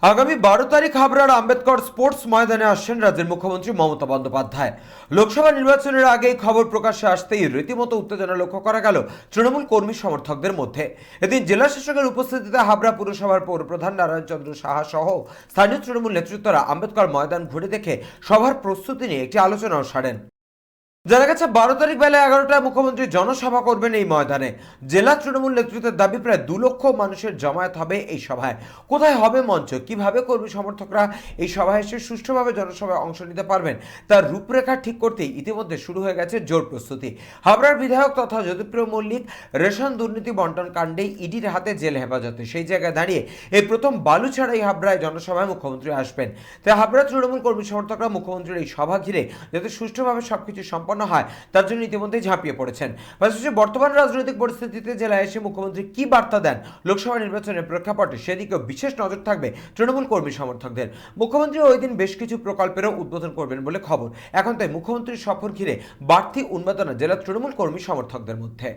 আগামী 12 তারিখ হাবড়ার আম্বেদকর স্পোর্টস ময়দানে আসছেন রাজ্যের মুখ্যমন্ত্রী মমতা বন্দ্যোপাধ্যায়। লোকসভা নির্বাচনের আগে খবর প্রকাশ্যে আসতেই রীতিমতো উত্তেজনা লক্ষ্য করা গেল তৃণমূল কর্মী সমর্থকদের মধ্যে। এদিন জেলা শাসকের উপস্থিতিতে হাবড়া পুরসভার পৌরপ্রধান নারায়ণ চন্দ্র সাহা সহ স্থানীয় তৃণমূল নেতৃত্বরা আম্বেদকর ময়দান ঘুরে দেখে সভার প্রস্তুতি নিয়ে একটি আলোচনাও সারেন। জানা গেছে 12 তারিখ বেলা 11টায় মুখ্যমন্ত্রী জনসভা করবেন এই ময়দানে। জেলা তৃণমূল নেতৃত্বের দাবি প্রায় 2 লক্ষ মানুষের জমায়েত হবে এই সভায়। কোথায় হবে মঞ্চ, কিভাবে কর্মী সমর্থকরা এই সভায় এসে সুষ্ঠুভাবে জনসভায় অংশ নিতে পারবেন তার রূপরেখা ঠিক করতেই ইতিমধ্যে শুরু হয়ে গেছে জোর প্রস্তুতি। হাবড়ার বিধায়ক তথা জ্যোতিপ্রিয় মল্লিক রেশন দুর্নীতি বন্টন কাণ্ডে ইডির হাতে জেল হেফাজতে, সেই জায়গায় দাঁড়িয়ে এই প্রথম বালুছাড়াই হাবড়ায় জনসভায় মুখ্যমন্ত্রী আসবেন। তাই হাবড়া তৃণমূল কর্মী সমর্থকরা মুখ্যমন্ত্রীর এই সভা ঘিরে যাতে সুষ্ঠুভাবে সবকিছু সম্পন্ন হয় তার জন্য ইতিমধ্যেই ঝাঁপিয়ে পড়েছেন। পাশাপাশি বর্তমান রাজনৈতিক পরিস্থিতিতে জেলায় এসে মুখ্যমন্ত্রী কি বার্তা দেন লোকসভা নির্বাচনের প্রেক্ষাপটে সেদিকেও বিশেষ নজর থাকবে তৃণমূল কর্মী সমর্থকদের। মুখ্যমন্ত্রী ওই দিন বেশ কিছু প্রকল্পেরও উদ্বোধন করবেন বলে খবর। এখন তাই মুখ্যমন্ত্রীর সফর ঘিরে বাড়তি উন্মাদনা জেলা তৃণমূল কর্মী সমর্থকদের মধ্যে।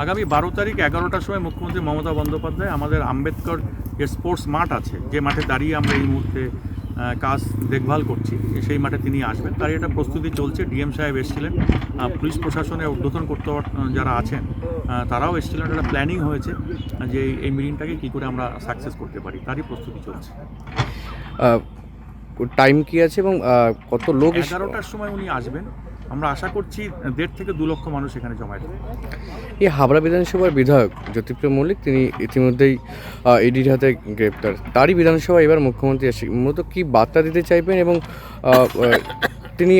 আগামী 12 তারিখ 11টার সময় মুখ্যমন্ত্রী মমতা বন্দ্যোপাধ্যায় আমাদের আম্বেদকর যে স্পোর্টস মাঠ আছে, যে মাঠে দাঁড়িয়ে আমরা এই মুহূর্তে কাজ দেখভাল করছি, সেই মাঠে তিনি আসবেন। তার একটা প্রস্তুতি চলছে। ডিএম সাহেব এসেছিলেন, পুলিশ প্রশাসনে উদ্বোধন করতে যারা আছেন তারাও এসেছিলেন। একটা প্ল্যানিং হয়েছে যে এই মিটিংটাকে কী করে আমরা সাকসেস করতে পারি, তারই প্রস্তুতি চলছে। টাইম কি আছে এবং কত লোক? 11টার সময় উনি আসবেন। আমরা আশা করছি 1.5 থেকে 2 লক্ষ মানুষ এখানে জমায়েত হবে। এই হাবড়া বিধানসভার বিধায়ক জ্যোতিপ্রিয় মল্লিক তিনি ইতিমধ্যেই ইডির হাতে গ্রেপ্তার। তারই বিধানসভা এবার মুখ্যমন্ত্রী আসছে, মূলত কী বার্তা দিতে চাইবেন এবং তিনি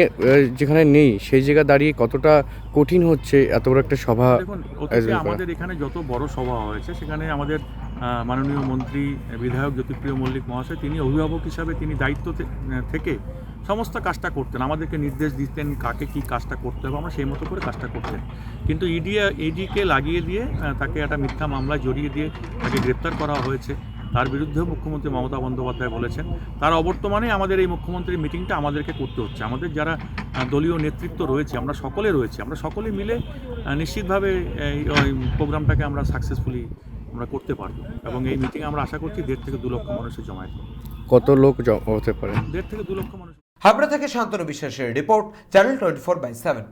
যেখানে নেই সেই জায়গা দাঁড়িয়ে কতটা কঠিন হচ্ছে এত বড় একটা সভা? দেখুন, অতীতে আমাদের এখানে যত বড় সভা হয়েছে সেখানে আমাদের মাননীয় মন্ত্রী বিধায়ক জ্যোতিপ্রিয় মল্লিক মহাশয় তিনি অভিভাবক হিসাবে তিনি দায়িত্ব থেকে সমস্ত কাজটা করতেন, আমাদেরকে নির্দেশ দিতেন কাকে কী কাজটা করতে হবে, আমরা সেই মতো করে কাজটা করতেন। কিন্তু ইডিকে লাগিয়ে দিয়ে তাকে একটা মিথ্যা মামলায় জড়িয়ে দিয়ে তাকে গ্রেপ্তার করা হয়েছে। তার বিরুদ্ধেও মুখ্যমন্ত্রী মমতা বন্দ্যোপাধ্যায় বলেছেন। তার অবর্তমানে আমাদের এই মুখ্যমন্ত্রীর মিটিংটা আমাদেরকে করতে হচ্ছে। আমাদের যারা দলীয় নেতৃত্ব রয়েছে আমরা সকলে মিলে নিশ্চিতভাবে এই প্রোগ্রামটাকে আমরা সাকসেসফুলি আমরা করতে পারবো এবং এই মিটিংয়ে আমরা আশা করছি 1.5 থেকে 2 লক্ষ মানুষের জমায়েত হবে। কত লোক হতে পারে? 1.5 থেকে 2 লক্ষ মানুষ। হাবড়া থেকে শান্তনু বিশ্বাসের রিপোর্ট, চ্যানেল 24/7।